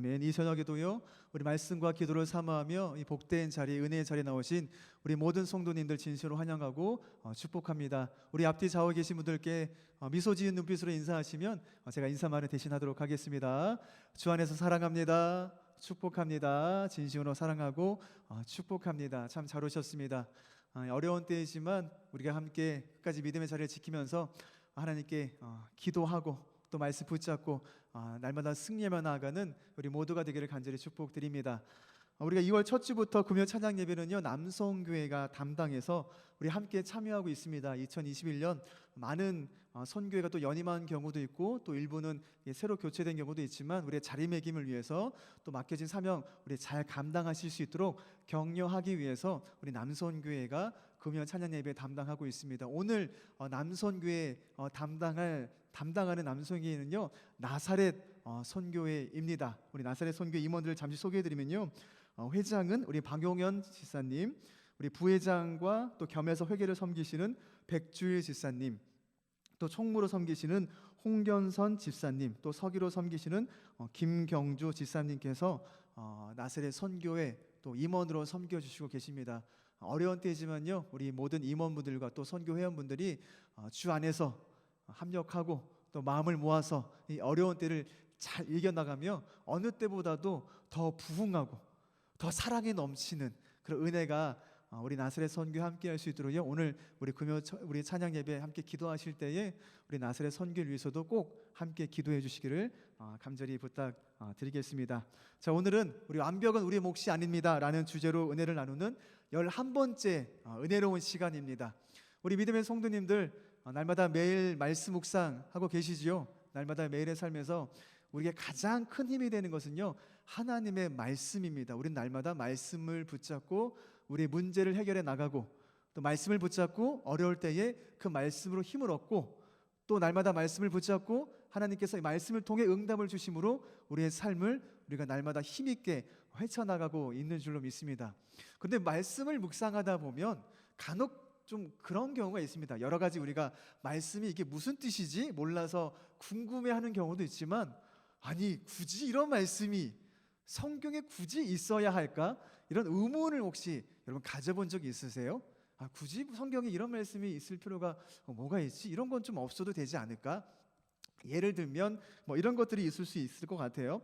아멘. 이 저녁에도요 우리 말씀과 기도를 사모하며 이 복된 자리, 은혜의 자리에 나오신 우리 모든 성도님들 진심으로 환영하고 축복합니다. 우리 앞뒤 좌우에 계신 분들께 미소 지은 눈빛으로 인사하시면 제가 인사말을 대신하도록 하겠습니다. 주 안에서 사랑합니다. 축복합니다. 진심으로 사랑하고 축복합니다. 참 잘 오셨습니다. 어려운 때이지만 우리가 함께 끝까지 믿음의 자리를 지키면서 하나님께 기도하고 또 말씀 붙잡고 날마다 승리하며 나아가는 우리 모두가 되기를 간절히 축복드립니다. 우리가 2월 첫 주부터 금요 찬양 예배는요 남성교회가 담당해서 우리 함께 참여하고 있습니다. 2021년 많은 선교회가 또 연임한 경우도 있고 또 일부는 새로 교체된 경우도 있지만 우리의 자리매김을 위해서 또 맡겨진 사명 우리 잘 감당하실 수 있도록 격려하기 위해서 우리 남선교회가 금요 찬양 예배 담당하고 있습니다. 오늘 남선교회 담당하는 남선교회는요 나사렛 선교회입니다. 우리 나사렛 선교회 임원들을 잠시 소개해드리면요 회장은 우리 박용현 지사님, 우리 부회장과 또 겸해서 회계를 섬기시는 백주일 지사님, 또 총무로 섬기시는 홍견선 집사님, 또 서기로 섬기시는 김경주 집사님께서 나사렛 선교회 또 임원으로 섬겨주시고 계십니다. 어려운 때지만요 우리 모든 임원분들과 또 선교 회원분들이 주 안에서 합력하고 또 마음을 모아서 이 어려운 때를 잘 이겨나가며 어느 때보다도 더 부흥하고 더 사랑에 넘치는 그런 은혜가 우리 나사렛 선교에 함께 할 수 있도록요 오늘 우리 찬양 예배 함께 기도하실 때에 우리 나사렛 선교를 위해서도 꼭 함께 기도해 주시기를 간절히 부탁드리겠습니다. 자, 오늘은 우리 완벽은 우리의 몫이 아닙니다 라는 주제로 은혜를 나누는 11번째 은혜로운 시간입니다. 우리 믿음의 성도님들 날마다 매일 말씀 묵상하고 계시지요? 날마다 매일의 삶에서 우리에게 가장 큰 힘이 되는 것은요 하나님의 말씀입니다. 우리는 날마다 말씀을 붙잡고 우리의 문제를 해결해 나가고 또 말씀을 붙잡고 어려울 때에 그 말씀으로 힘을 얻고 또 날마다 말씀을 붙잡고 하나님께서 이 말씀을 통해 응답을 주심으로 우리의 삶을 우리가 날마다 힘있게 헤쳐나가고 있는 줄로 믿습니다. 그런데 말씀을 묵상하다 보면 간혹 좀 그런 경우가 있습니다. 여러 가지 우리가 말씀이 이게 무슨 뜻이지 몰라서 궁금해하는 경우도 있지만 아니 굳이 이런 말씀이 성경에 굳이 있어야 할까? 이런 의문을 혹시 여러분 가져본 적이 있으세요? 굳이 성경에 이런 말씀이 있을 필요가 뭐가 있지? 이런 건 좀 없어도 되지 않을까? 예를 들면 뭐 이런 것들이 있을 수 있을 것 같아요.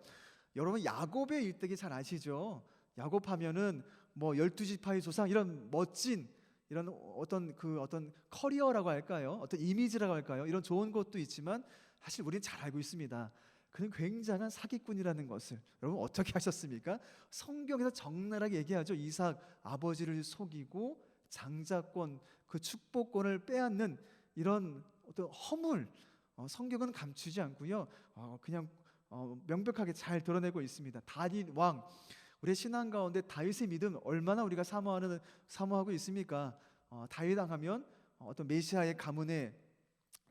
여러분 야곱의 일대기 잘 아시죠? 야곱 하면은 뭐 12지파의 조상 이런 멋진 이런 어떤 커리어라고 할까요? 어떤 이미지라고 할까요? 이런 좋은 것도 있지만 사실 우리는 잘 알고 있습니다. 그는 굉장한 사기꾼이라는 것을 여러분 어떻게 하셨습니까? 성경에서 적나라하게 얘기하죠. 이삭 아버지를 속이고 장자권 그 축복권을 빼앗는 이런 어떤 허물 성경은 감추지 않고요 그냥 명백하게 잘 드러내고 있습니다. 다윗 왕 우리의 신앙 가운데 다윗의 믿음 얼마나 우리가 사모하고 있습니까? 다윗 왕 하면 어떤 메시아의 가문에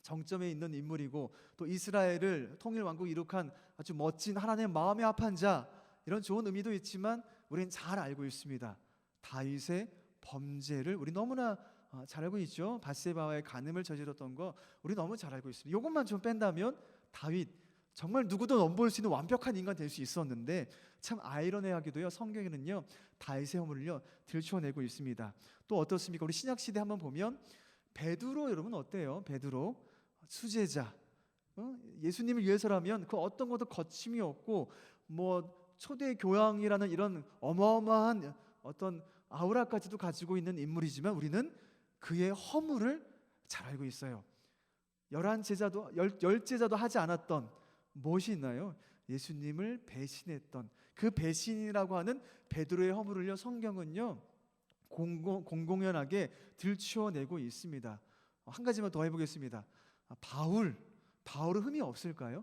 정점에 있는 인물이고 또 이스라엘을 통일 왕국 이룩한 아주 멋진 하나님의 마음에 합한 자 이런 좋은 의미도 있지만 우리는 잘 알고 있습니다. 다윗의 범죄를 우리 너무나 잘 알고 있죠. 밧세바와의 간음을 저질렀던 거 우리 너무 잘 알고 있습니다. 이것만 좀 뺀다면 다윗 정말 누구도 넘볼 수 있는 완벽한 인간 될 수 있었는데 참 아이러니하게도요 성경에는요 다윗의 허물을요 들추어내고 있습니다. 또 어떻습니까? 우리 신약 시대 한번 보면 베드로 여러분 어때요? 베드로 수제자 예수님을 위해서라면 그 어떤 것도 거침이 없고 뭐 초대 교황이라는 이런 어마어마한 어떤 아우라까지도 가지고 있는 인물이지만 우리는 그의 허물을 잘 알고 있어요. 11제자도 10제자도 하지 않았던 무엇이 있나요? 예수님을 배신했던 그 배신이라고 하는 베드로의 허물을요 성경은요 공공연하게 들추어내고 있습니다. 한 가지만 더 해보겠습니다. 바울은 흠이 없을까요?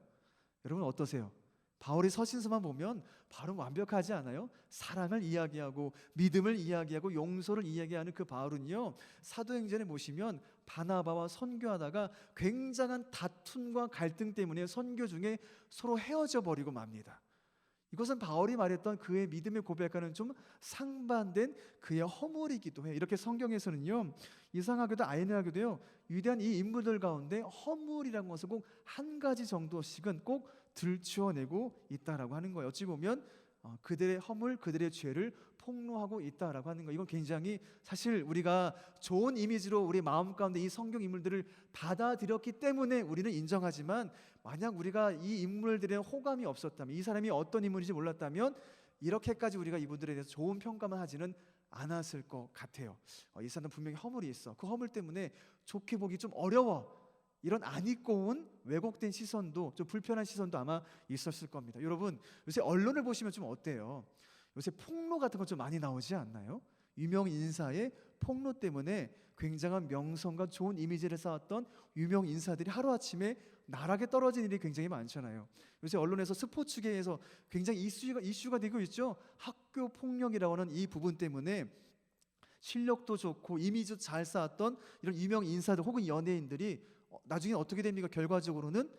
여러분 어떠세요? 바울의 서신서만 보면 바울은 완벽하지 않아요? 사랑을 이야기하고 믿음을 이야기하고 용서를 이야기하는 그 바울은요 사도행전에 보시면 바나바와 선교하다가 굉장한 다툼과 갈등 때문에 선교 중에 서로 헤어져 버리고 맙니다. 이것은 바울이 말했던 그의 믿음의 고백과는 좀 상반된 그의 허물이기도 해요. 이렇게 성경에서는요 이상하게도 아이러니하게도요 위대한 이 인물들 가운데 허물이라는 것을 꼭 한 가지 정도씩은 꼭 들추어내고 있다라고 하는 거예요. 어찌 보면 그들의 허물, 그들의 죄를 폭로하고 있다라고 하는 거. 이건 굉장히 사실 우리가 좋은 이미지로 우리 마음 가운데 이 성경 인물들을 받아들였기 때문에 우리는 인정하지만, 만약 우리가 이 인물들의 호감이 없었다면, 이 사람이 어떤 인물인지 몰랐다면 이렇게까지 우리가 이분들에 대해서 좋은 평가만 하지는 않았을 것 같아요. 이 사람은 분명히 허물이 있어. 그 허물 때문에 좋게 보기 좀 어려워. 이런 안 입고 온 왜곡된 시선도, 좀 불편한 시선도 아마 있었을 겁니다. 여러분, 요새 언론을 보시면 좀 어때요? 요새 폭로 같은 거 좀 많이 나오지 않나요? 유명 인사의 폭로 때문에 굉장한 명성과 좋은 이미지를 쌓았던 유명 인사들이 하루아침에 나락에 떨어진 일이 굉장히 많잖아요. 요새 언론에서 스포츠계에서 굉장히 이슈가 되고 있죠. 학교 폭력이라고 하는 이 부분 때문에 실력도 좋고 이미지도 잘 쌓았던 이런 유명 인사들 혹은 연예인들이 나중에 어떻게 됩니까? 결과적으로는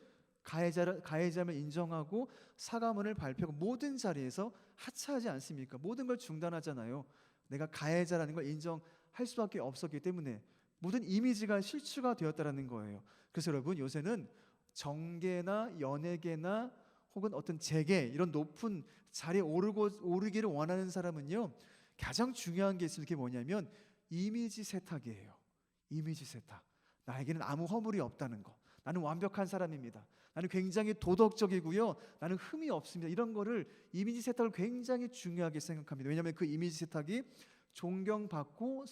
가해자를 인정하고 사과문을 발표하고 모든 자리에서 하차하지 않습니까? 모든 걸 중단하잖아요. 내가 가해자라는 걸 인정할 수밖에 없었기 때문에 모든 이미지가 실추가 되었다라는 거예요. 그래서 여러분, 요새는 정계나 연예계나 혹은 어떤 재계, 이런 높은 자리에 오르기를 원하는 사람은요, 가장 중요한 게 있는 게 뭐냐면 이미지 세탁이에요. 이미지 세탁. 나에게는 아무 허물이 없다는 거. 나는 완벽한 사람입니다. 나는 굉장히 도덕적이고요. 나는 흠이 없습니다. 이런 거를, 이미지 세탁을 굉장히 중요하게 생각합니다. 왜냐하면 그 이미지 세탁이 존경받고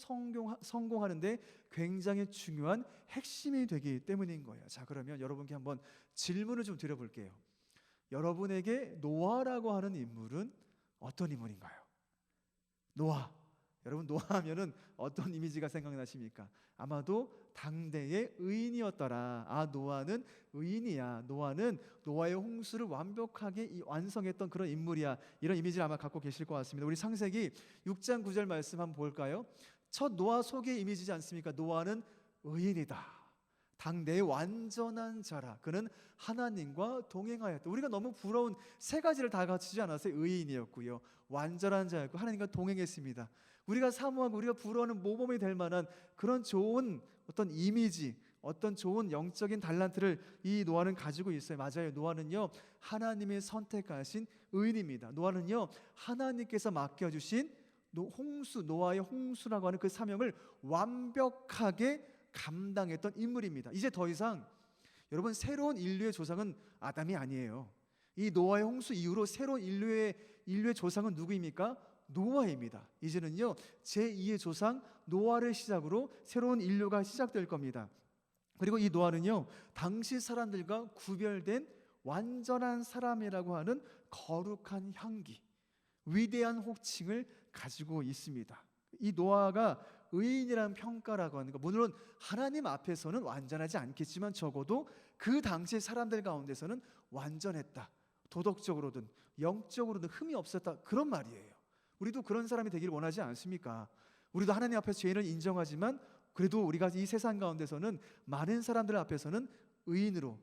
성공하는데 굉장히 중요한 핵심이 되기 때문인 거예요. 자, 그러면 여러분께 한번 질문을 좀 드려볼게요. 여러분에게 노아라고 하는 인물은 어떤 인물인가요? 노아. 여러분, 노아하면은 어떤 이미지가 생각나십니까? 아마도 당대의 의인이었더라. 아, 노아는 의인이야. 노아는 노아의 홍수를 완벽하게 완성했던 그런 인물이야. 이런 이미지를 아마 갖고 계실 것 같습니다. 우리 창세기 6장 9절 말씀 한번 볼까요? 첫 노아 소개 이미지지 않습니까? 노아는 의인이다. 당대의 완전한 자라. 그는 하나님과 동행하였다. 우리가 너무 부러운 세 가지를 다 갖추지 않았어요? 의인이었고요, 완전한 자였고, 하나님과 동행했습니다. 우리가 사모하고 우리가 부러워하는 모범이 될 만한 그런 좋은 어떤 이미지, 어떤 좋은 영적인 달란트를 이 노아는 가지고 있어요. 맞아요. 노아는요, 하나님의 선택하신 의인입니다. 노아는요, 하나님께서 맡겨주신 노아의 홍수라고 하는 그 사명을 완벽하게 감당했던 인물입니다. 이제 더 이상 여러분, 새로운 인류의 조상은 아담이 아니에요. 이 노아의 홍수 이후로 새로운 인류의 조상은 누구입니까? 노아입니다. 이제는요, 제2의 조상 노아를 시작으로 새로운 인류가 시작될 겁니다. 그리고 이 노아는요, 당시 사람들과 구별된 완전한 사람이라고 하는 거룩한 향기, 위대한 호칭을 가지고 있습니다. 이 노아가 의인이라는 평가라고 하는 것, 물론 하나님 앞에서는 완전하지 않겠지만 적어도 그 당시 사람들 가운데서는 완전했다. 도덕적으로든 영적으로든 흠이 없었다. 그런 말이에요. 우리도 그런 사람이 되기를 원하지 않습니까? 우리도 하나님 앞에서 죄인을 인정하지만 그래도 우리가 이 세상 가운데서는 많은 사람들 앞에서는 의인으로,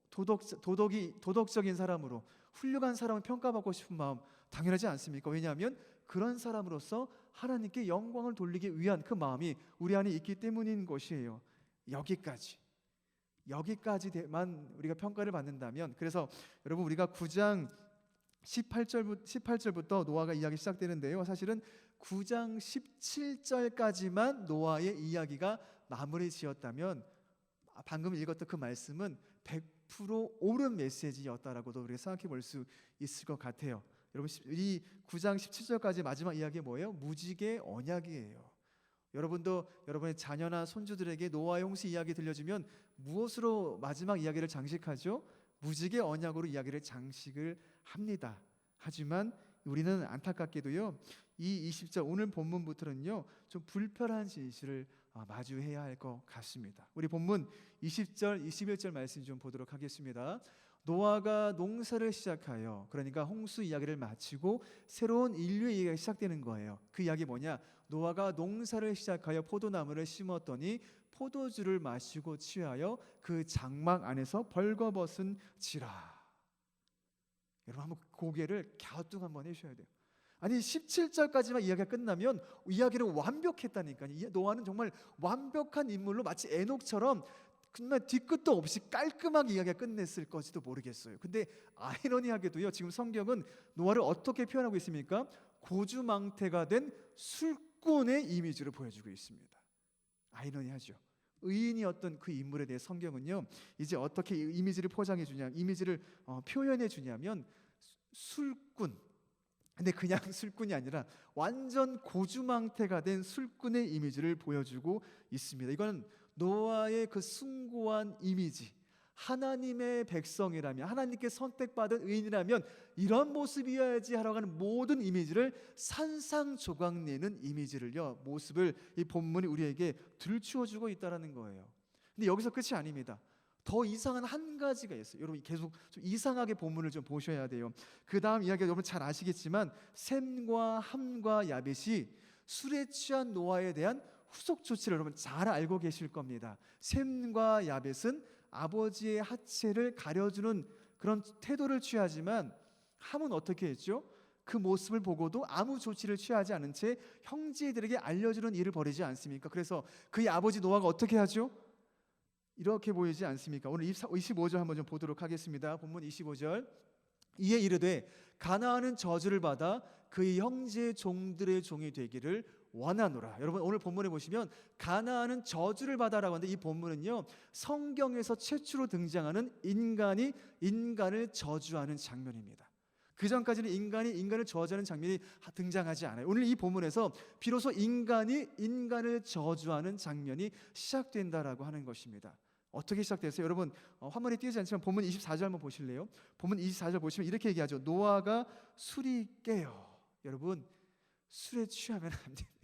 도덕적인 사람으로, 훌륭한 사람을 평가받고 싶은 마음 당연하지 않습니까? 왜냐하면 그런 사람으로서 하나님께 영광을 돌리기 위한 그 마음이 우리 안에 있기 때문인 것이에요. 여기까지만 우리가 평가를 받는다면, 그래서 여러분, 우리가 9장 18절부터 노아가 이야기 시작되는데요, 사실은 9장 17절까지만 노아의 이야기가 마무리 지었다면 방금 읽었던 그 말씀은 100% 옳은 메시지였다라고도 우리가 생각해 볼 수 있을 것 같아요. 여러분, 이 9장 17절까지 마지막 이야기가 뭐예요? 무지개 언약이에요. 여러분도 여러분의 자녀나 손주들에게 노아의 홍수 이야기 들려주면 무엇으로 마지막 이야기를 장식하죠? 무지개 언약으로 이야기를 장식을 합니다. 하지만 우리는 안타깝게도요, 이 20절 오늘 본문부터는요, 좀 불편한 진실을 마주해야 할 것 같습니다. 우리 본문 20절, 21절 말씀 좀 보도록 하겠습니다. 노아가 농사를 시작하여, 그러니까 홍수 이야기를 마치고 새로운 인류의 이야기가 시작되는 거예요. 그 이야기 뭐냐? 노아가 농사를 시작하여 포도나무를 심었더니 포도주를 마시고 취하여 그 장막 안에서 벌거벗은 지라. 여러분, 한번 고개를 갸우뚱 한번 해주셔야 돼요. 아니, 17절까지만 이야기가 끝나면 이야기를 완벽했다니까요. 노아는 정말 완벽한 인물로 마치 에녹처럼 정말 뒤끝도 없이 깔끔하게 이야기가 끝냈을 것지도 모르겠어요. 근데 아이러니하게도요, 지금 성경은 노아를 어떻게 표현하고 있습니까? 고주망태가 된 술꾼의 이미지로 보여주고 있습니다. 아이러니하죠. 의인이었던 그 인물에 대해 성경은요, 이제 어떻게 이미지를 포장해 주냐, 이미지를 표현해 주냐면 술꾼. 근데 그냥 술꾼이 아니라 완전 고주망태가 된 술꾼의 이미지를 보여주고 있습니다. 이건 노아의 그 숭고한 이미지, 하나님의 백성이라면, 하나님께 선택받은 의인이라면 이런 모습이어야지 하라고 하는 모든 이미지를 산상조각내는 이미지를요, 모습을 이 본문이 우리에게 들추어주고 있다는 거예요. 근데 여기서 끝이 아닙니다. 더 이상한 한 가지가 있어요. 여러분 계속 좀 이상하게 본문을 좀 보셔야 돼요. 그 다음 이야기가 여러분 잘 아시겠지만 셈과 함과 야벳이 술에 취한 노아에 대한 후속 조치를 여러분 잘 알고 계실 겁니다. 셈과 야벳은 아버지의 하체를 가려주는 그런 태도를 취하지만 함은 어떻게 했죠? 그 모습을 보고도 아무 조치를 취하지 않은 채 형제들에게 알려주는 일을 벌이지 않습니까? 그래서 그의 아버지 노아가 어떻게 하죠? 이렇게 보이지 않습니까? 오늘 25절 한번 좀 보도록 하겠습니다. 본문 25절. 이에 이르되 가나안은 저주를 받아 그의 형제 종들의 종이 되기를 원하노라. 여러분 오늘 본문에 보시면 가나안은 저주를 받아라고 하는데, 이 본문은요, 성경에서 최초로 등장하는 인간이 인간을 저주하는 장면입니다. 그 전까지는 인간이 인간을 저주하는 장면이 등장하지 않아요. 오늘 이 본문에서 비로소 인간이 인간을 저주하는 장면이 시작된다라고 하는 것입니다. 어떻게 시작됐어요? 여러분 화면에 띄지 않지만 본문 24절 한번 보실래요? 본문 24절 보시면 이렇게 얘기하죠. 노아가 술이 깨요. 여러분 술에 취하면 안 됩니다.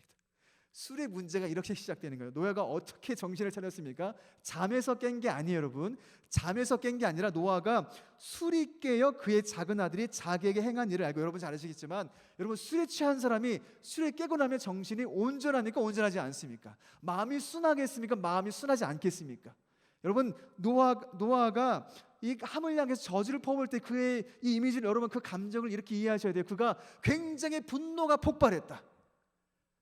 술의 문제가 이렇게 시작되는 거예요. 노아가 어떻게 정신을 차렸습니까? 잠에서 깬 게 아니에요, 여러분. 잠에서 깬 게 아니라 노아가 술이 깨어 그의 작은 아들이 자기에게 행한 일을 알고, 여러분 잘 아시겠지만 여러분 술에 취한 사람이 술에 깨고 나면 정신이 온전합니까? 온전하지 않습니까? 마음이 순하겠습니까? 마음이 순하지 않겠습니까? 여러분 노아가 이 함을 향해서 저주를 퍼부을 때 그의 이 이미지를, 여러분 그 감정을 이렇게 이해하셔야 돼요. 그가 굉장히 분노가 폭발했다.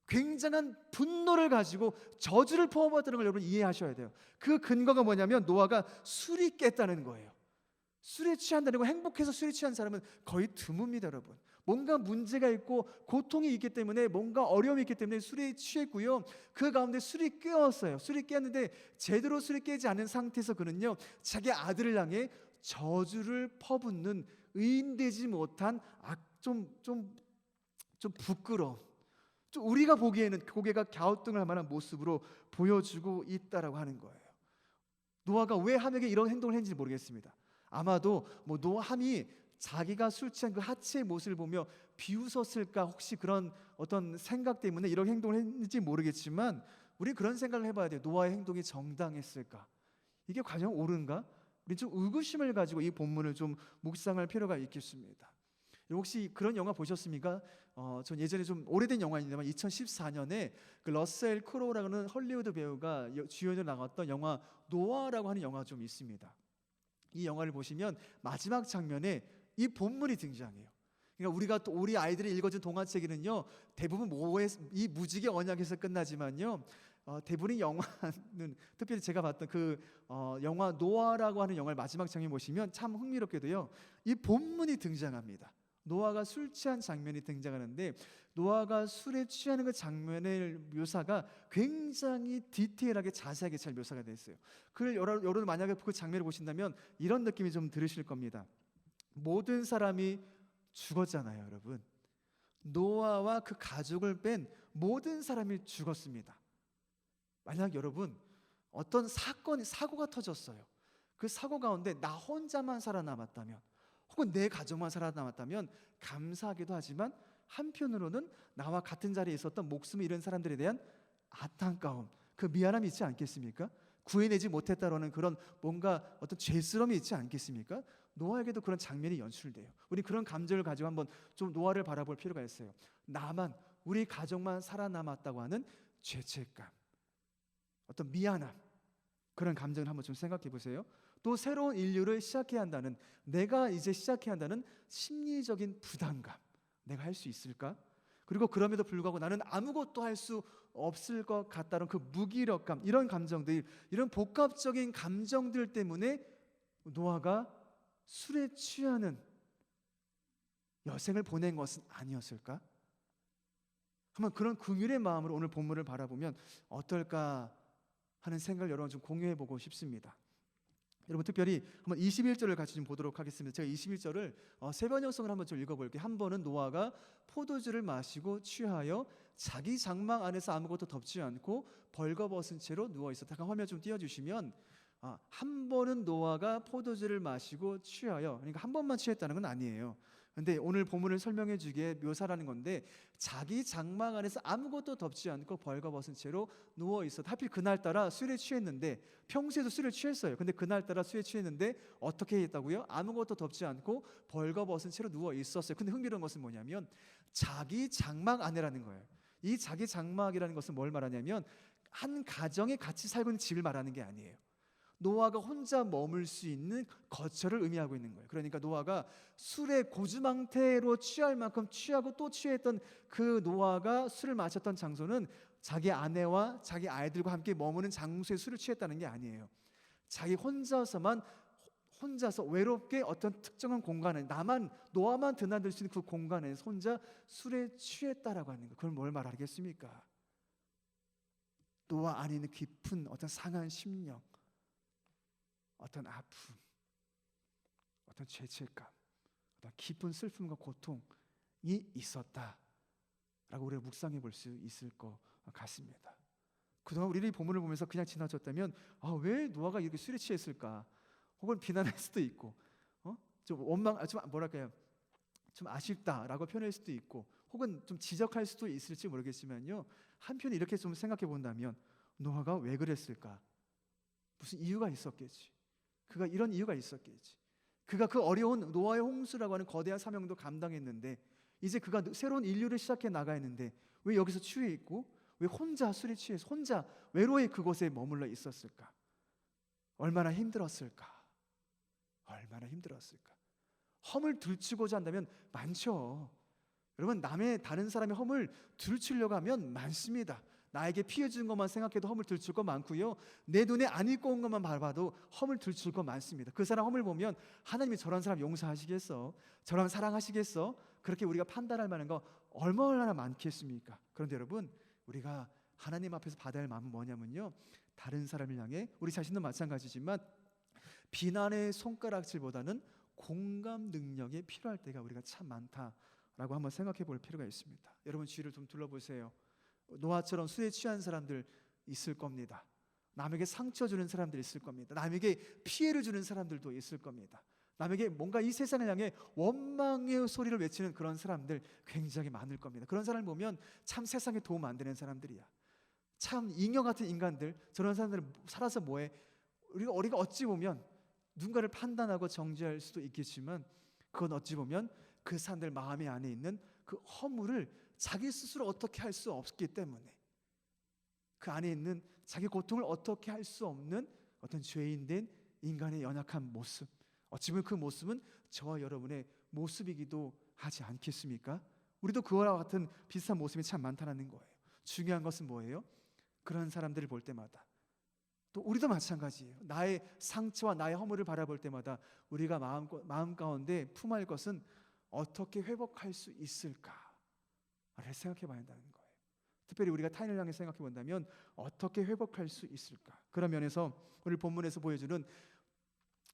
굉장한 분노를 가지고 저주를 퍼부었다는 걸 여러분 이해하셔야 돼요. 그 근거가 뭐냐면 노아가 술이 깼다는 거예요. 술에 취한다는 거, 행복해서 술에 취한 사람은 거의 드뭅니다, 여러분. 뭔가 문제가 있고 고통이 있기 때문에, 뭔가 어려움이 있기 때문에 술에 취했고요. 그 가운데 술이 깨었어요. 술이 깨었는데 제대로 술이 깨지 않은 상태에서 그는요, 자기 아들을 향해 저주를 퍼붓는 의인되지 못한 좀 부끄러운, 좀 우리가 보기에는 고개가 갸우뚱을 할 만한 모습으로 보여주고 있다라고 하는 거예요. 노아가 왜 함에게 이런 행동을 했는지 모르겠습니다. 아마도 함이 자기가 술 취한 그 하체의 모습을 보며 비웃었을까, 혹시 그런 어떤 생각 때문에 이런 행동을 했는지 모르겠지만 우리 그런 생각을 해봐야 돼요. 노아의 행동이 정당했을까? 이게 과연 옳은가? 우리 좀 의구심을 가지고 이 본문을 좀 묵상할 필요가 있겠습니다. 혹시 그런 영화 보셨습니까? 전 예전에 좀 오래된 영화입니다만 2014년에 그 러셀 크로우라는 헐리우드 배우가 주연으로 나왔던 영화 노아라고 하는 영화 좀 있습니다. 이 영화를 보시면 마지막 장면에 이 본문이 등장해요. 그러니까 우리가 또 우리 아이들이 읽어준 동화책에는요, 대부분 이 무지개 언약에서 끝나지만요, 대부분의 영화는, 특별히 제가 봤던 그 영화 노아라고 하는 영화의 마지막 장면 보시면 참 흥미롭게도요, 이 본문이 등장합니다. 노아가 술 취한 장면이 등장하는데, 노아가 술에 취하는 그 장면의 묘사가 굉장히 디테일하게 자세하게 잘 묘사가 되어 있어요. 여러분 만약에 그 장면을 보신다면 이런 느낌이 좀 들으실 겁니다. 모든 사람이 죽었잖아요, 여러분. 노아와 그 가족을 뺀 모든 사람이 죽었습니다. 만약 여러분 어떤 사고가 터졌어요. 그 사고 가운데 나 혼자만 살아남았다면, 혹은 내 가족만 살아남았다면 감사하기도 하지만 한편으로는 나와 같은 자리에 있었던 목숨을 잃은 사람들에 대한 안타까움, 그 미안함이 있지 않겠습니까? 구해내지 못했다라는 그런 뭔가 어떤 죄스러움이 있지 않겠습니까? 노아에게도 그런 장면이 연출돼요. 우리 그런 감정을 가지고 한번 좀 노아를 바라볼 필요가 있어요. 나만, 우리 가족만 살아남았다고 하는 죄책감, 어떤 미안함, 그런 감정을 한번 좀 생각해 보세요. 또 새로운 인류를 시작해야 한다는, 내가 이제 시작해야 한다는 심리적인 부담감, 내가 할 수 있을까? 그리고 그럼에도 불구하고 나는 아무것도 할 수 없을 것 같다는 그 무기력감, 이런 감정들, 이런 복합적인 감정들 때문에 노아가 술에 취하는 여생을 보낸 것은 아니었을까? 한번 그런 긍휼의 마음으로 오늘 본문을 바라보면 어떨까 하는 생각을 여러분 좀 공유해 보고 싶습니다. 여러분 특별히 한번 21절을 같이 좀 보도록 하겠습니다. 제가 21절을 세 번역성을 한번 좀 읽어볼게요. 한 번은 노아가 포도주를 마시고 취하여 자기 장막 안에서 아무것도 덮지 않고 벌거벗은 채로 누워 있었다. 잠깐 화면 좀 띄워주시면 한 번은 노아가 포도주를 마시고 취하여, 그러니까 한 번만 취했다는 건 아니에요. 근데 오늘 본문을 설명해 주기에 묘사라는 건데, 자기 장막 안에서 아무것도 덮지 않고 벌거벗은 채로 누워 있었다. 하필 그날따라 술에 취했는데, 평소에도 술에 취했어요. 근데 그날따라 술에 취했는데 어떻게 했다고요? 아무것도 덮지 않고 벌거벗은 채로 누워 있었어요. 근데 흥미로운 것은 뭐냐면 자기 장막 안에라는 거예요. 이 자기 장막이라는 것은 뭘 말하냐면 한 가정이 같이 살고 있는 집을 말하는 게 아니에요. 노아가 혼자 머물 수 있는 거처를 의미하고 있는 거예요. 그러니까 노아가 술에 고주망태로 취할 만큼 취하고 또 취했던 그 노아가 술을 마셨던 장소는 자기 아내와 자기 아이들과 함께 머무는 장소에 술을 취했다는 게 아니에요. 자기 혼자서 외롭게 어떤 특정한 공간에, 노아만 드나들 수 있는 그 공간에서 혼자 술에 취했다라고 하는 거예요. 그걸 뭘 말하겠습니까? 노아 안에 있는 깊은 어떤 상한 심령, 어떤 아픔, 어떤 죄책감, 어떤 깊은 슬픔과 고통이 있었다라고 우리가 묵상해 볼 수 있을 것 같습니다. 그동안 우리가 이 본문을 보면서 그냥 지나쳤다면 왜 노아가 이렇게 술에 취했을까? 혹은 비난할 수도 있고, 좀 아쉽다라고 표현할 수도 있고, 혹은 좀 지적할 수도 있을지 모르겠지만요. 한편에 이렇게 좀 생각해 본다면 노아가 왜 그랬을까? 무슨 이유가 있었겠지. 그가 이런 이유가 있었겠지. 그가 그 어려운 노아의 홍수라고 하는 거대한 사명도 감당했는데 이제 그가 새로운 인류를 시작해 나가야 했는데 왜 여기서 취해 있고 왜 혼자 술에 취해서 혼자 외로이 그곳에 머물러 있었을까? 얼마나 힘들었을까? 얼마나 힘들었을까? 험을 들추고자 한다면 많죠. 여러분, 다른 사람의 험을 들추려고 하면 많습니다. 나에게 피해 준 것만 생각해도 험을 들출 거 많고요. 내 눈에 안 익고 온 것만 봐도 험을 들출 거 많습니다. 그 사람 험을 보면 하나님이 저런 사람 용서하시겠어? 저런 사랑하시겠어? 그렇게 우리가 판단할 만한 거 얼마나 많겠습니까? 그런데 여러분, 우리가 하나님 앞에서 받아야 할 마음은 뭐냐면요, 다른 사람을 향해 우리 자신도 마찬가지지만 비난의 손가락질보다는 공감 능력이 필요할 때가 우리가 참 많다라고 한번 생각해 볼 필요가 있습니다. 여러분 주위를 좀 둘러보세요. 노아처럼 술에 취한 사람들 있을 겁니다. 남에게 상처 주는 사람들 있을 겁니다. 남에게 피해를 주는 사람들도 있을 겁니다. 남에게 뭔가 이 세상을 향해 원망의 소리를 외치는 그런 사람들 굉장히 많을 겁니다. 그런 사람을 보면 참 세상에 도움 안 되는 사람들이야. 참 잉여 같은 인간들, 저런 사람들 살아서 뭐해? 우리가 어찌 보면 누군가를 판단하고 정죄할 수도 있겠지만 그건 어찌 보면 그 사람들 마음의 안에 있는 그 허물을 자기 스스로 어떻게 할 수 없기 때문에, 그 안에 있는 자기 고통을 어떻게 할 수 없는 어떤 죄인된 인간의 연약한 모습, 어찌 보면 그 모습은 저와 여러분의 모습이기도 하지 않겠습니까? 우리도 그와 같은 비슷한 모습이 참 많다는 거예요. 중요한 것은 뭐예요? 그런 사람들을 볼 때마다 또 우리도 마찬가지예요. 나의 상처와 나의 허물을 바라볼 때마다 우리가 마음 가운데 품할 것은 어떻게 회복할 수 있을까를 생각해 봐야 한다는 거예요. 특별히 우리가 타인을 향해 생각해 본다면 어떻게 회복할 수 있을까? 그런 면에서 오늘 본문에서 보여주는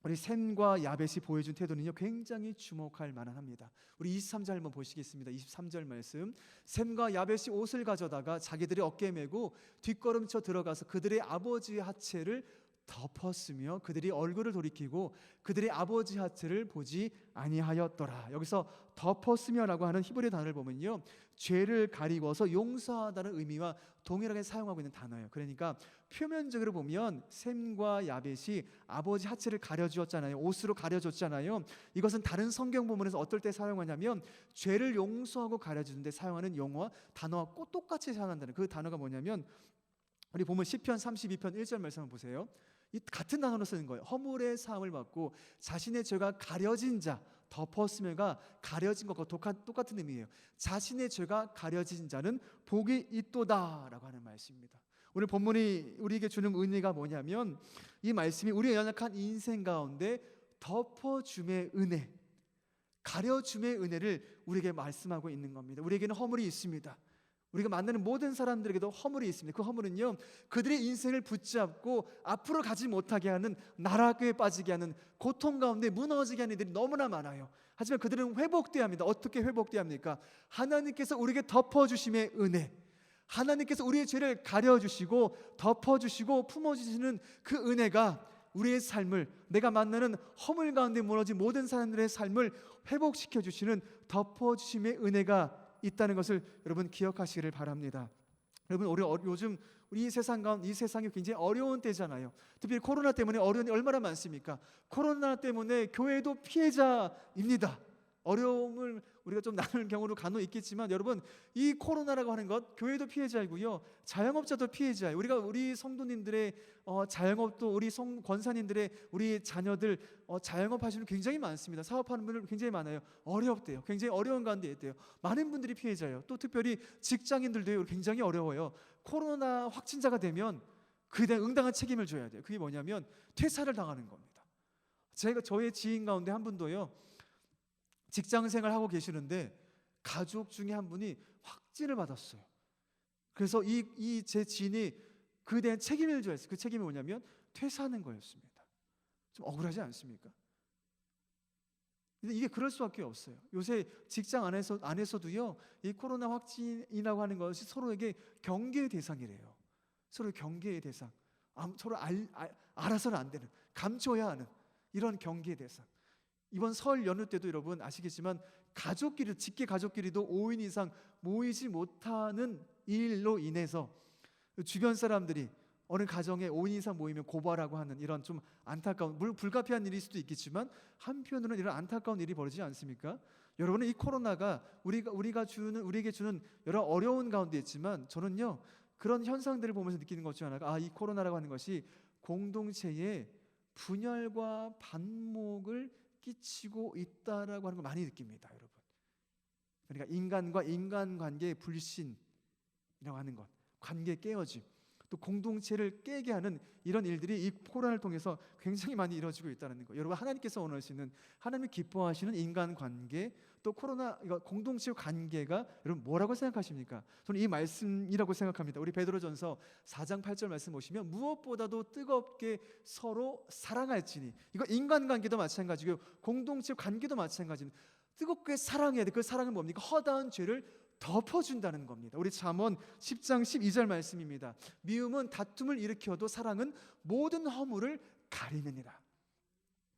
우리 셈과 야벳이 보여준 태도는요 굉장히 주목할 만합니다. 우리 23절 한번 보시겠습니다. 23절 말씀, 셈과 야벳이 옷을 가져다가 자기들의 어깨에 메고 뒷걸음쳐 들어가서 그들의 아버지의 하체를 덮었으며 그들이 얼굴을 돌이키고 그들의 아버지 하체를 보지 아니하였더라. 여기서 덮었으며라고 하는 히브리 단어를 보면요, 죄를 가리워서 용서하다는 의미와 동일하게 사용하고 있는 단어예요. 그러니까 표면적으로 보면 셈과 야벳이 아버지 하체를 가려주었잖아요. 옷으로 가려줬잖아요. 이것은 다른 성경 부분에서 어떨 때 사용하냐면 죄를 용서하고 가려주는데 사용하는 용어와 단어와 똑같이 사용한다는, 그 단어가 뭐냐면 우리 보면 시편 32편 1절 말씀을 보세요. 이 같은 단어로 쓰는 거예요. 허물의 사함을 받고 자신의 죄가 가려진 자, 덮었으며가 가려진 것과 똑같은 의미예요. 자신의 죄가 가려진 자는 복이 있도다라고 하는 말씀입니다. 오늘 본문이 우리에게 주는 의미가 뭐냐면 이 말씀이 우리의 연약한 인생 가운데 덮어줌의 은혜, 가려줌의 은혜를 우리에게 말씀하고 있는 겁니다. 우리에게는 허물이 있습니다. 우리가 만나는 모든 사람들에게도 허물이 있습니다. 그 허물은요, 그들의 인생을 붙잡고 앞으로 가지 못하게 하는, 나락에 빠지게 하는, 고통 가운데 무너지게 하는 일들이 너무나 많아요. 하지만 그들은 회복돼야 합니다. 어떻게 회복돼야 합니까? 하나님께서 우리에게 덮어주심의 은혜, 하나님께서 우리의 죄를 가려주시고 덮어주시고 품어주시는 그 은혜가 우리의 삶을, 내가 만나는 허물 가운데 무너진 모든 사람들의 삶을 회복시켜 주시는 덮어주심의 은혜가 있다는 것을 여러분 기억하시기를 바랍니다. 여러분, 요즘 우리 세상 가운데, 이 세상이 굉장히 어려운 때잖아요. 특히 코로나 때문에 어려움이 얼마나 많습니까? 코로나 때문에 교회도 피해자입니다. 어려움을 우리가 좀 나눌 경우도 간혹 있겠지만, 여러분, 이 코로나라고 하는 것, 교회도 피해자이고요, 자영업자도 피해자예요. 우리 성도님들의 자영업도, 우리 권사님들의 우리 자녀들 자영업 하시는 분 굉장히 많습니다. 사업하는 분들 굉장히 많아요. 어렵대요. 굉장히 어려운 가운데 있대요. 많은 분들이 피해자예요. 또 특별히 직장인들도 굉장히 어려워요. 코로나 확진자가 되면 그에 대한 응당한 책임을 져야 돼요. 그게 뭐냐면 퇴사를 당하는 겁니다. 저의 지인 가운데 한 분도요, 직장생활 하고 계시는데 가족 중에 한 분이 확진을 받았어요. 그래서 제 지인이 그에 대한 책임을 져야 했어요. 그 책임이 뭐냐면 퇴사하는 거였습니다. 좀 억울하지 않습니까? 근데 이게 그럴 수밖에 없어요. 요새 직장 안에서도요, 이 코로나 확진이라고 하는 것이 서로에게 경계의 대상이래요. 서로 경계의 대상, 서로 알아서는 안 되는, 감춰야 하는 이런 경계의 대상. 이번 설 연휴 때도 여러분 아시겠지만 직계 가족끼리도 5인 이상 모이지 못하는 일로 인해서 주변 사람들이 어느 가정에 5인 이상 모이면 고발하고 하는 이런 좀 안타까운, 물론 불가피한 일일 수도 있겠지만 한편으로는 이런 안타까운 일이 벌어지지 않습니까? 여러분은 이 코로나가 우리에게 주는 여러 어려운 가운데 있지만, 저는요, 그런 현상들을 보면서 느끼는 것 중 하나가 이 코로나라고 하는 것이 공동체의 분열과 반목을 끼치고 있다라고 하는 걸 많이 느낍니다, 여러분. 그러니까 인간과 인간관계의 불신이라고 하는 것, 관계 깨어짐, 또 공동체를 깨게 하는 이런 일들이 이 코로나를 통해서 굉장히 많이 이루어지고 있다는 거. 여러분, 하나님께서 원하시는, 하나님이 기뻐하시는 인간관계, 또 공동체 관계가 여러분 뭐라고 생각하십니까? 저는 이 말씀이라고 생각합니다. 우리 베드로전서 4장 8절 말씀 보시면 무엇보다도 뜨겁게 서로 사랑할지니, 이거 인간관계도 마찬가지고요, 공동체 관계도 마찬가지입니다. 뜨겁게 사랑해야 돼. 그 사랑은 뭡니까? 허다한 죄를 덮어준다는 겁니다. 우리 잠언 10장 12절 말씀입니다. 미움은 다툼을 일으켜도 사랑은 모든 허물을 가리느니라.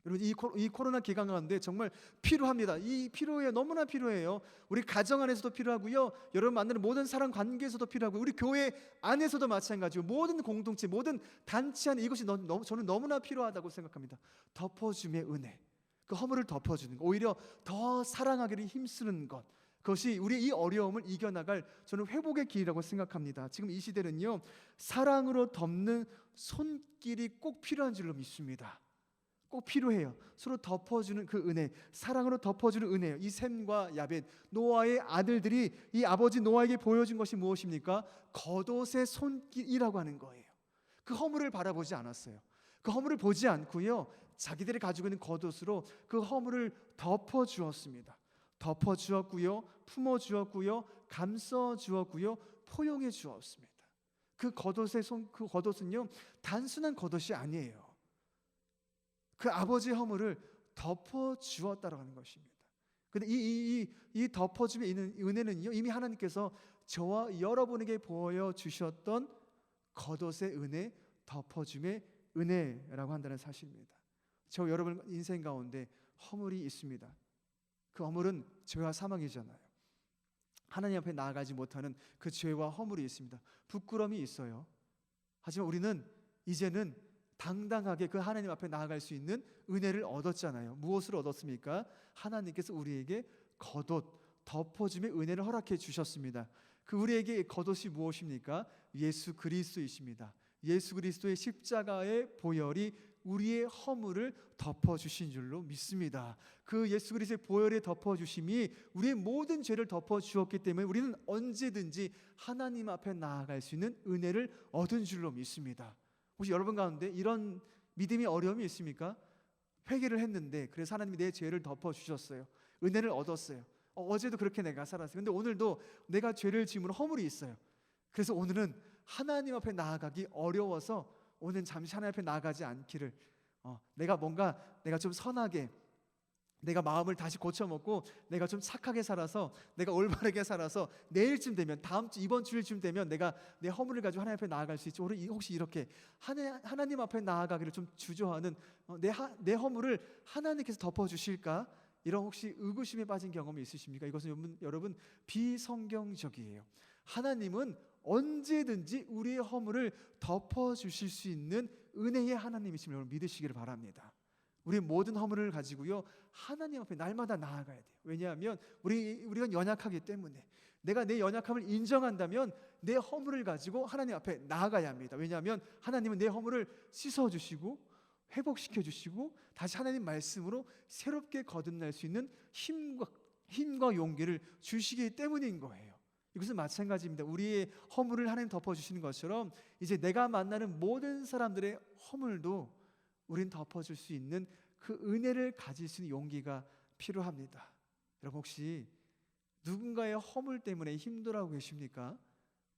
여러분, 이 코로나 기간 가운데 정말 필요합니다. 이 필요해요. 너무나 필요해요. 우리 가정 안에서도 필요하고요, 여러분 만나는 모든 사람 관계에서도 필요하고요, 우리 교회 안에서도 마찬가지고, 모든 공동체, 모든 단체 안에 이것이 저는 너무나 필요하다고 생각합니다. 덮어줌의 은혜, 그 허물을 덮어주는 것, 오히려 더 사랑하기를 힘쓰는 것, 그것이 우리의 이 어려움을 이겨나갈 저는 회복의 길이라고 생각합니다. 지금 이 시대는요, 사랑으로 덮는 손길이 꼭 필요한 줄로 믿습니다. 꼭 필요해요. 서로 덮어주는 그 은혜, 사랑으로 덮어주는 은혜예요. 이 셈과 야벳, 노아의 아들들이 이 아버지 노아에게 보여준 것이 무엇입니까? 겉옷의 손길이라고 하는 거예요. 그 허물을 바라보지 않았어요. 그 허물을 보지 않고요, 자기들이 가지고 있는 겉옷으로 그 허물을 덮어주었습니다. 덮어주었고요, 품어주었고요, 감싸주었고요, 포용해 주었습니다. 그 겉옷은요, 단순한 겉옷이 아니에요. 그 아버지의 허물을 덮어주었다라고 하는 것입니다. 근데 이 덮어줌의 은혜는요, 이미 하나님께서 저와 여러분에게 보여주셨던 겉옷의 은혜, 덮어줌의 은혜라고 한다는 사실입니다. 저 여러분 인생 가운데 허물이 있습니다. 그 허물은 죄와 사망이잖아요. 하나님 앞에 나아가지 못하는 그 죄와 허물이 있습니다. 부끄러움이 있어요. 하지만 우리는 이제는 당당하게 그 하나님 앞에 나아갈 수 있는 은혜를 얻었잖아요. 무엇을 얻었습니까? 하나님께서 우리에게 겉옷, 덮어줌의 은혜를 허락해 주셨습니다. 그 우리에게 겉옷이 무엇입니까? 예수 그리스도이십니다. 예수 그리스도의 십자가의 보혈이 우리의 허물을 덮어주신 줄로 믿습니다. 그 예수 그리스도의 보혈의 덮어주심이 우리의 모든 죄를 덮어주었기 때문에 우리는 언제든지 하나님 앞에 나아갈 수 있는 은혜를 얻은 줄로 믿습니다. 혹시 여러분 가운데 이런 믿음의 어려움이 있습니까? 회개를 했는데 그래서 하나님이 내 죄를 덮어주셨어요. 은혜를 얻었어요. 어제도 그렇게 내가 살았어요. 근데 오늘도 내가 죄를 지음으로 허물이 있어요. 그래서 오늘은 하나님 앞에 나아가기 어려워서 오늘은 잠시 하나님 앞에 나아가지 않기를, 내가 좀 선하게, 내가 마음을 다시 고쳐먹고 내가 좀 착하게 살아서, 내가 올바르게 살아서 내일쯤 되면, 이번 주일쯤 되면 내가 내 허물을 가지고 하나님 앞에 나아갈 수 있지. 혹시 이렇게 하나님 앞에 나아가기를 좀 주저하는, 내 허물을 하나님께서 덮어주실까? 이런 혹시 의구심에 빠진 경험이 있으십니까? 이것은 여러분 비성경적이에요. 하나님은 언제든지 우리의 허물을 덮어주실 수 있는 은혜의 하나님이심을 여러분 믿으시기를 바랍니다. 우리 모든 허물을 가지고요 하나님 앞에 날마다 나아가야 돼요. 왜냐하면 우리가 연약하기 때문에, 내가 내 연약함을 인정한다면 내 허물을 가지고 하나님 앞에 나아가야 합니다. 왜냐하면 하나님은 내 허물을 씻어주시고 회복시켜 주시고 다시 하나님 말씀으로 새롭게 거듭날 수 있는 힘과 용기를 주시기 때문인 거예요. 이것은 마찬가지입니다. 우리의 허물을 하나님 덮어주시는 것처럼 이제 내가 만나는 모든 사람들의 허물도 우린 덮어줄 수 있는 그 은혜를 가질 수 있는 용기가 필요합니다. 여러분 혹시 누군가의 허물 때문에 힘들어하고 계십니까?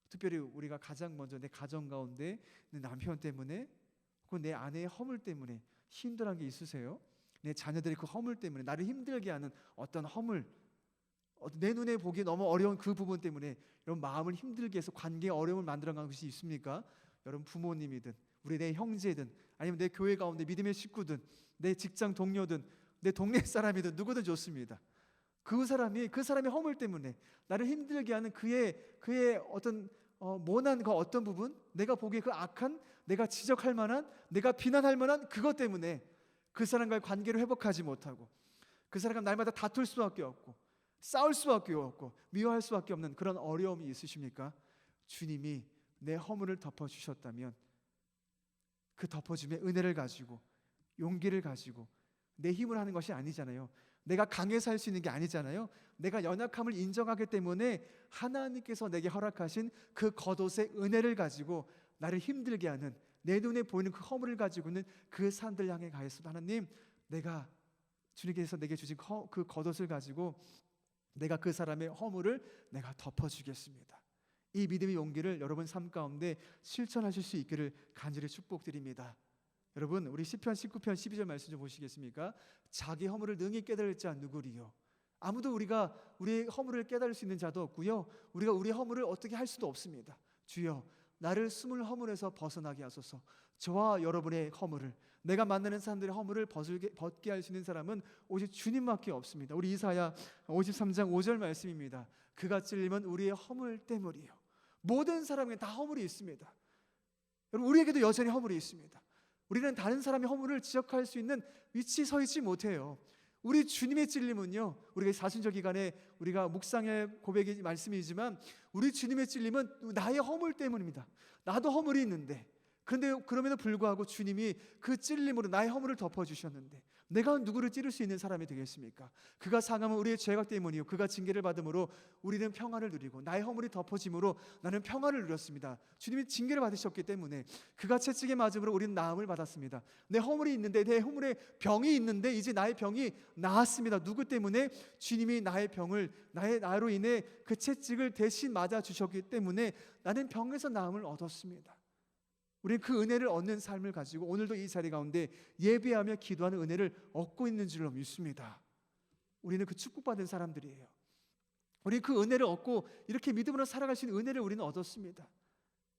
특별히 우리가 가장 먼저 내 가정 가운데 내 남편 때문에 혹은 내 아내의 허물 때문에 힘들어한 게 있으세요? 내 자녀들의 그 허물 때문에 나를 힘들게 하는 어떤 허물, 내 눈에 보기 너무 어려운 그 부분 때문에 여러분 마음을 힘들게 해서 관계에 어려움을 만들어간 것이 있습니까? 여러분 부모님이든 우리 내 형제든 아니면 내 교회 가운데 믿음의 식구든 내 직장 동료든 내 동네 사람이든 누구든 좋습니다. 그 사람의 허물 때문에 나를 힘들게 하는 그의 어떤 모난 그 어떤 부분, 내가 보기에 그 악한, 내가 지적할 만한, 내가 비난할 만한 그것 때문에 그 사람과의 관계를 회복하지 못하고 그 사람과 날마다 다툴 수밖에 없고 싸울 수밖에 없고 미워할 수밖에 없는 그런 어려움이 있으십니까? 주님이 내 허물을 덮어주셨다면 그 덮어줌의 은혜를 가지고 용기를 가지고 내 힘을 하는 것이 아니잖아요. 내가 강해서 할 수 있는 게 아니잖아요. 내가 연약함을 인정하기 때문에 하나님께서 내게 허락하신 그 겉옷의 은혜를 가지고 나를 힘들게 하는, 내 눈에 보이는 그 허물을 가지고 있는 그 사람들 향해 가겠습니다. 하나님, 내가 주님께서 내게 주신 그 겉옷을 가지고 내가 그 사람의 허물을 내가 덮어주겠습니다. 이 믿음의 용기를 여러분 삶 가운데 실천하실 수 있기를 간절히 축복드립니다. 여러분 우리 시편 19편 12절 말씀 좀 보시겠습니까? 자기 허물을 능히 깨달을 자 누구리요? 아무도 우리가 우리의 허물을 깨달을 수 있는 자도 없고요, 우리가 우리 허물을 어떻게 할 수도 없습니다. 주여 나를 스물 허물에서 벗어나게 하소서. 저와 여러분의 허물을, 내가 만나는 사람들의 허물을 벗게 할 수 있는 사람은 오직 주님밖에 없습니다. 우리 이사야 53장 5절 말씀입니다. 그가 찔림은 우리의 허물 때문이요. 모든 사람에게 다 허물이 있습니다. 여러분 우리에게도 여전히 허물이 있습니다. 우리는 다른 사람의 허물을 지적할 수 있는 위치에 서 있지 못해요. 우리 주님의 찔림은요, 우리가 사순절 기간에 우리가 묵상의 고백의 말씀이지만 우리 주님의 찔림은 나의 허물 때문입니다. 나도 허물이 있는데, 그런데 그럼에도 불구하고 주님이 그 찔림으로 나의 허물을 덮어주셨는데 내가 누구를 찌를 수 있는 사람이 되겠습니까? 그가 상함은 우리의 죄악 때문이요 그가 징계를 받음으로 우리는 평안을 누리고 나의 허물이 덮어짐으로 나는 평안을 누렸습니다. 주님이 징계를 받으셨기 때문에 그가 채찍에 맞음으로 우리는 나음을 받았습니다. 내 허물이 있는데, 내 허물에 병이 있는데 이제 나의 병이 나았습니다. 누구 때문에? 주님이 나의 병을, 나로 인해 그 채찍을 대신 맞아주셨기 때문에 나는 병에서 나음을 얻었습니다. 우리는 그 은혜를 얻는 삶을 가지고 오늘도 이 자리 가운데 예배하며 기도하는 은혜를 얻고 있는 줄로 믿습니다. 우리는 그 축복받은 사람들이에요. 우리는 그 은혜를 얻고 이렇게 믿음으로 살아갈 수 있는 은혜를 우리는 얻었습니다.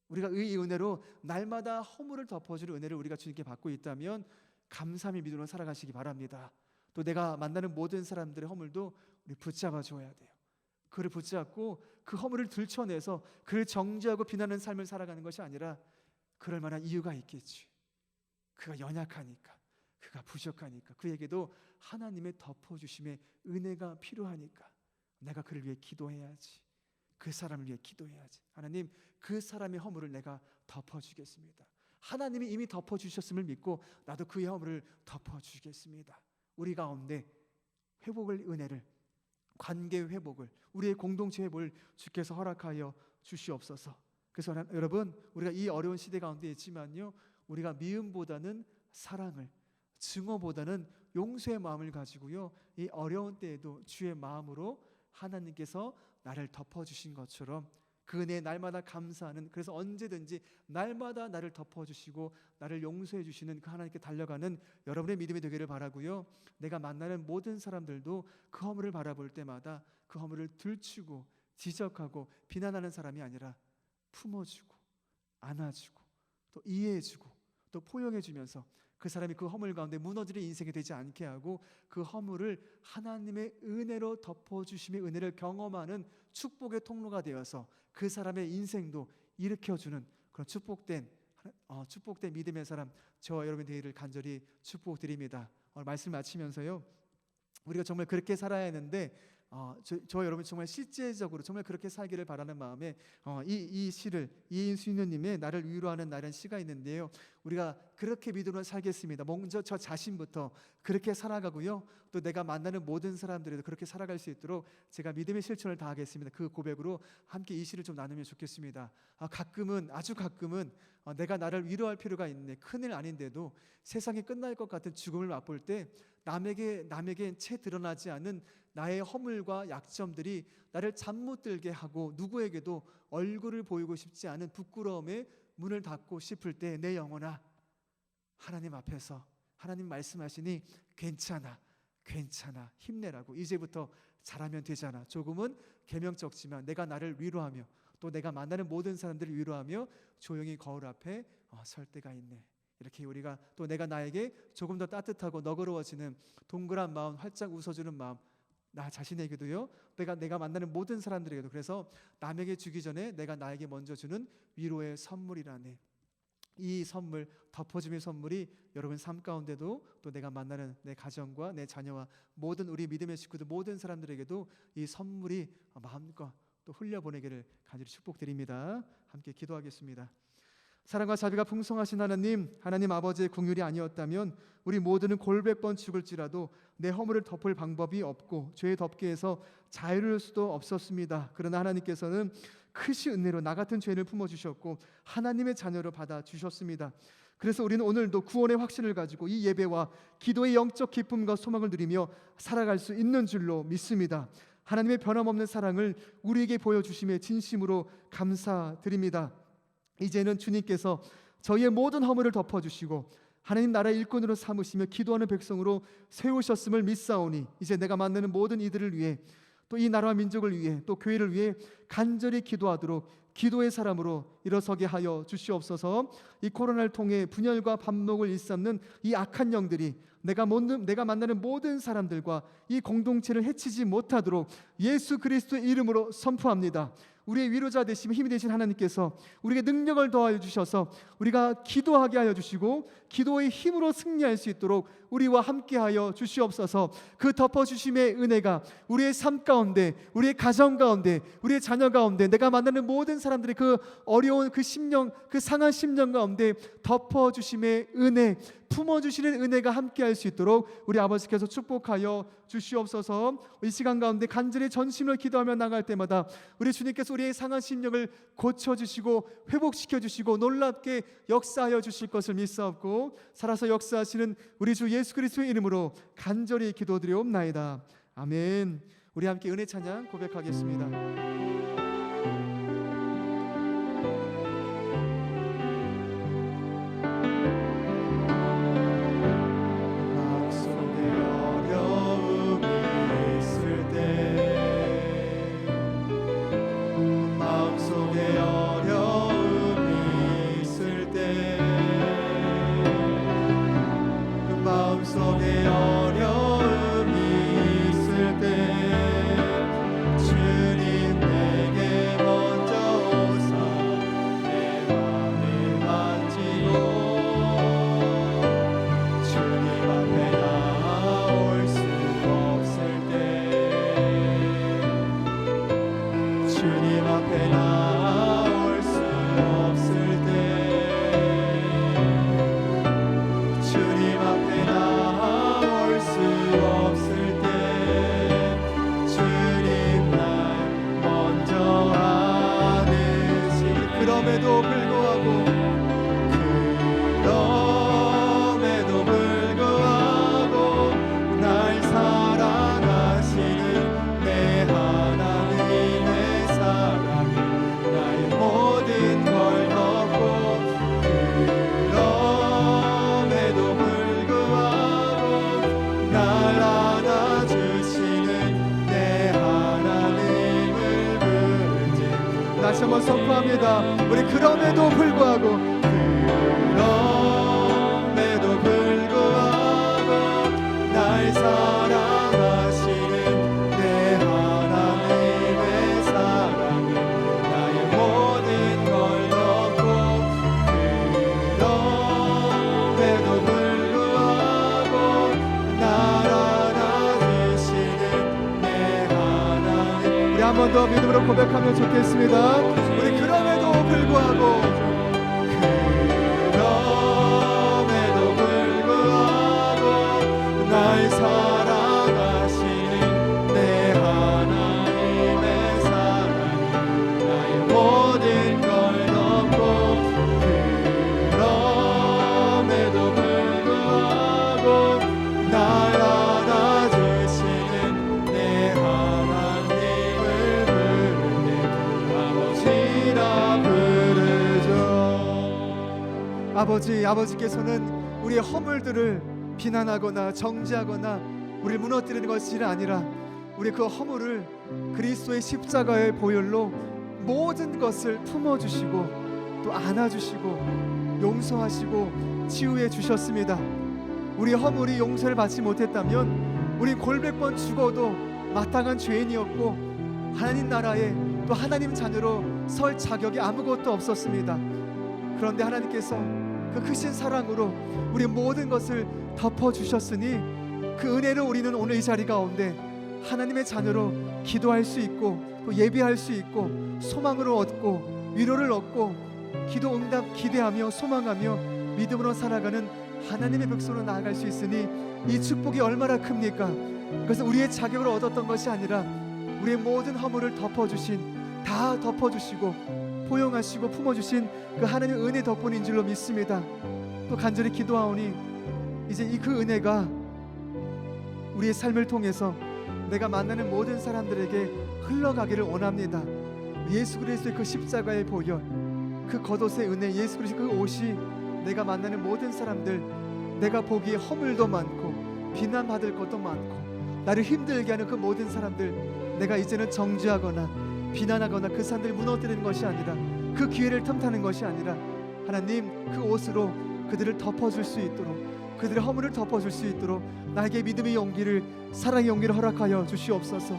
우리가 이 은혜로 날마다 허물을 덮어주는 은혜를 우리가 주님께 받고 있다면 감사함의 믿음으로 살아가시기 바랍니다. 또 내가 만나는 모든 사람들의 허물도 우리 붙잡아 줘야 돼요. 그를 붙잡고 그 허물을 들춰내서 그를 정죄하고 비난하는 삶을 살아가는 것이 아니라 그럴 만한 이유가 있겠지. 그가 연약하니까, 그가 부족하니까, 그에게도 하나님의 덮어주심의 은혜가 필요하니까 내가 그를 위해 기도해야지. 그 사람을 위해 기도해야지. 하나님, 그 사람의 허물을 내가 덮어주겠습니다. 하나님이 이미 덮어주셨음을 믿고 나도 그의 허물을 덮어주겠습니다. 우리 가운데 회복을, 은혜를, 관계 회복을, 우리의 공동체 회복을 주께서 허락하여 주시옵소서. 그래서 여러분, 우리가 이 어려운 시대 가운데 있지만요, 우리가 미움보다는 사랑을, 증오보다는 용서의 마음을 가지고요, 이 어려운 때에도 주의 마음으로 하나님께서 나를 덮어주신 것처럼 그 은혜에 날마다 감사하는, 그래서 언제든지 날마다 나를 덮어주시고 나를 용서해 주시는 그 하나님께 달려가는 여러분의 믿음이 되기를 바라고요, 내가 만나는 모든 사람들도 그 허물을 바라볼 때마다 그 허물을 들추고 지적하고 비난하는 사람이 아니라 품어주고 안아주고 또 이해해주고 또 포용해주면서 그 사람이 그 허물 가운데 무너지는 인생이 되지 않게 하고 그 허물을 하나님의 은혜로 덮어주심의 은혜를 경험하는 축복의 통로가 되어서 그 사람의 인생도 일으켜주는 그런 축복된 믿음의 사람, 저와 여러분 되기를 간절히 축복드립니다. 오늘 말씀 마치면서요, 우리가 정말 그렇게 살아야 하는데 저와 여러분 정말 실제적으로 정말 그렇게 살기를 바라는 마음에 이 시를 이인수님의 나를 위로하는 나라는 시가 있는데요, 우리가 그렇게 믿음으로 살겠습니다. 먼저 저 자신부터 그렇게 살아가고요, 또 내가 만나는 모든 사람들에도 그렇게 살아갈 수 있도록 제가 믿음의 실천을 다하겠습니다. 그 고백으로 함께 이 시를 좀 나누면 좋겠습니다. 아주 가끔은 내가 나를 위로할 필요가 있네, 큰일 아닌데도 세상이 끝날 것 같은 죽음을 맛볼 때 남에게 채 드러나지 않은 나의 허물과 약점들이 나를 잠 못 들게 하고 누구에게도 얼굴을 보이고 싶지 않은 부끄러움에 문을 닫고 싶을 때 내 영혼아, 하나님 앞에서 하나님 말씀하시니 괜찮아 힘내라고, 이제부터 잘하면 되잖아. 조금은 계명적지만 내가 나를 위로하며 또 내가 만나는 모든 사람들을 위로하며 조용히 거울 앞에 설 때가 있네. 이렇게 우리가 또 내가 나에게 조금 더 따뜻하고 너그러워지는 동그란 마음, 활짝 웃어주는 마음, 나 자신에게도요, 내가 만나는 모든 사람들에게도, 그래서 남에게 주기 전에 내가 나에게 먼저 주는 위로의 선물이라네. 이 선물, 덮어줌의 선물이 여러분 삶 가운데도 또 내가 만나는 내 가정과 내 자녀와 모든 우리 믿음의 식구들 모든 사람들에게도 이 선물이 마음껏 또 흘려보내기를 간절히 축복드립니다. 함께 기도하겠습니다. 사랑과 자비가 풍성하신 하나님 아버지의 긍휼이 아니었다면 우리 모두는 골백 번 죽을지라도 내 허물을 덮을 방법이 없고 죄의 덮개에서 자유로울 수도 없었습니다. 그러나 하나님께서는 크신 은혜로 나 같은 죄인을 품어주셨고 하나님의 자녀로 받아주셨습니다. 그래서 우리는 오늘도 구원의 확신을 가지고 이 예배와 기도의 영적 기쁨과 소망을 누리며 살아갈 수 있는 줄로 믿습니다. 하나님의 변함없는 사랑을 우리에게 보여주심에 진심으로 감사드립니다. 이제는 주님께서 저희의 모든 허물을 덮어주시고 하나님 나라의 일꾼으로 삼으시며 기도하는 백성으로 세우셨음을 믿사오니 이제 내가 만나는 모든 이들을 위해 또 이 나라와 민족을 위해 또 교회를 위해 간절히 기도하도록 기도의 사람으로 일어서게 하여 주시옵소서. 이 코로나를 통해 분열과 반목을 일삼는 이 악한 영들이 내가 만나는 모든 사람들과 이 공동체를 해치지 못하도록 예수 그리스도의 이름으로 선포합니다. 우리의 위로자 되시며 힘이 되신 하나님께서 우리에게 능력을 더하여 주셔서 우리가 기도하게 하여 주시고 기도의 힘으로 승리할 수 있도록 우리와 함께하여 주시옵소서. 그 덮어주심의 은혜가 우리의 삶 가운데, 우리의 가정 가운데, 우리의 자녀 가운데, 내가 만나는 모든 사람들의 그 어려운 그 심령, 그 상한 심령 가운데 덮어주심의 은혜, 품어주시는 은혜가 함께할 수 있도록 우리 아버지께서 축복하여 주시옵소서. 이 시간 가운데 간절히 전심을 기도하며 나갈 때마다 우리 주님께서 우리의 상한 심령을 고쳐주시고 회복시켜주시고 놀랍게 역사하여 주실 것을 믿사옵고 살아서 역사하시는 우리 주 예수 그리스도의 이름으로 간절히 기도드리옵나이다. 아멘. 우리 함께 은혜 찬양 고백하겠습니다. 주님 앞에 나올 수 없을 때 그럼에도 불구하고 날 사랑하시는 내 하나님의 사랑이 나의 모든 걸 덮고 그럼에도 불구하고 날 안아주시는 내 하나님을 부르지. 다시 한번 선포합니다. 우리 그럼에도 불구하고 날 사랑하시는 내 하나님의 사랑이 나의 모든 걸 덮고 그럼에도 불구하고 날 안아주시는 내 하나님. 우리 한 번 더 믿음으로 고백하면 좋겠습니다. 우리 그럼에도 불구하고 날 사랑하시는 내 하나님의 사랑이 나의 모든 걸 덮고 그럼에도 불구하고 날 안아주시는 내 하나님을 부르게 아버지라 부르죠. 아버지께서는 우리의 허물들을 비난하거나 정죄하거나 우리를 무너뜨리는 것이 아니라 우리 그 허물을 그리스도의 십자가의 보혈로 모든 것을 품어주시고 또 안아주시고 용서하시고 치유해 주셨습니다. 우리 허물이 용서를 받지 못했다면 우리 골백번 죽어도 마땅한 죄인이었고 하나님 나라에 또 하나님 자녀로 설 자격이 아무것도 없었습니다. 그런데 하나님께서 그 크신 사랑으로 우리 모든 것을 덮어주셨으니 그 은혜로 우리는 오늘 이 자리 가운데 하나님의 자녀로 기도할 수 있고 또 예배할 수 있고 소망을 얻고 위로를 얻고 기도 응답 기대하며 소망하며 믿음으로 살아가는 하나님의 백성으로 나아갈 수 있으니 이 축복이 얼마나 큽니까? 그것은 우리의 자격을 얻었던 것이 아니라 우리의 모든 허물을 덮어주신 다 덮어주시고 포용하시고 품어주신 그 하나님의 은혜 덕분인 줄로 믿습니다. 또 간절히 기도하오니 이제 그 은혜가 우리의 삶을 통해서 내가 만나는 모든 사람들에게 흘러가기를 원합니다. 예수 그리스도의 그 십자가의 보혈, 그 겉옷의 은혜, 예수 그리스도의 그 옷이 내가 만나는 모든 사람들, 내가 보기에 허물도 많고 비난받을 것도 많고 나를 힘들게 하는 그 모든 사람들, 내가 이제는 정죄하거나 비난하거나 그 사람들을 무너뜨리는 것이 아니라 그 기회를 틈타는 것이 아니라 하나님 그 옷으로 그들을 덮어줄 수 있도록 그들의 허물을 덮어줄 수 있도록 나에게 믿음의 용기를 사랑의 용기를 허락하여 주시옵소서.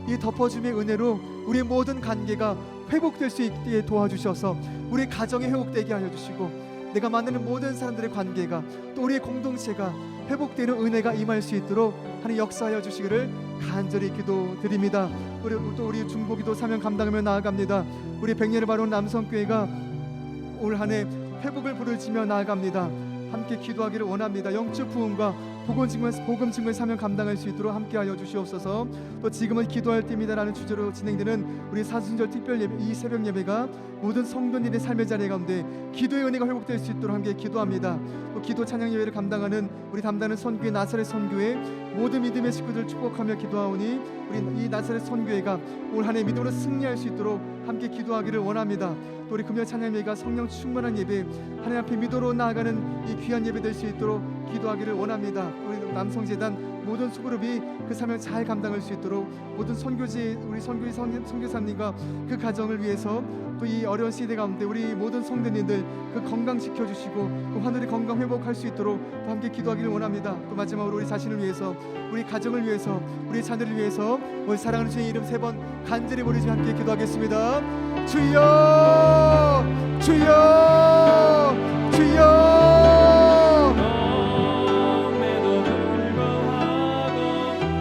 이 덮어줌의 은혜로 우리의 모든 관계가 회복될 수 있게 도와주셔서 우리 가정이 회복되게 하여 주시고 내가 만나는 모든 사람들의 관계가 또 우리의 공동체가 회복되는 은혜가 임할 수 있도록 하나님 역사하여 주시기를 간절히 기도드립니다. 우리 중보기도 사명 감당하며 나아갑니다. 우리 백년을 바라온 남성교회가 올 한 해 회복을 부르짖며 나아갑니다. 함께 기도하기를 원합니다. 영적 부흥과 복음 증거 사명 감당할 수 있도록 함께하여 주시옵소서. 또 지금은 기도할 때입니다라는 주제로 진행되는 우리 사순절 특별 예배, 이 새벽 예배가 모든 성도님의 삶의 자리 가운데 기도의 은혜가 회복될 수 있도록 함께 기도합니다. 또 기도 찬양 예배를 감당하는 우리 담당하는 선교회 나사렛 선교회 모든 믿음의 식구들 축복하며 기도하오니 우리 이 나사렛 선교회가 올 한 해 믿음으로 승리할 수 있도록 함께 기도하기를 원합니다. 또 우리 금요 찬양 예배가 성령 충만한 예배, 하나님 앞에 믿음으로 나아가는 이 귀한 예배 될 수 있도록 기도하기를 원합니다. 우리 남성재단 모든 소그룹이 그 사명을 잘 감당할 수 있도록 모든 선교지 우리 선교사님과 그 가정을 위해서 또 이 어려운 시대 가운데 우리 모든 성도님들 그 건강 지켜주시고 그 하늘의 건강 회복할 수 있도록 또 함께 기도하기를 원합니다. 또 마지막으로 우리 자신을 위해서 우리 가정을 위해서 우리 자녀를 위해서 우리 사랑하는 주의 이름 3번 간절히 부르짖으며 함께 기도하겠습니다. 주여 주여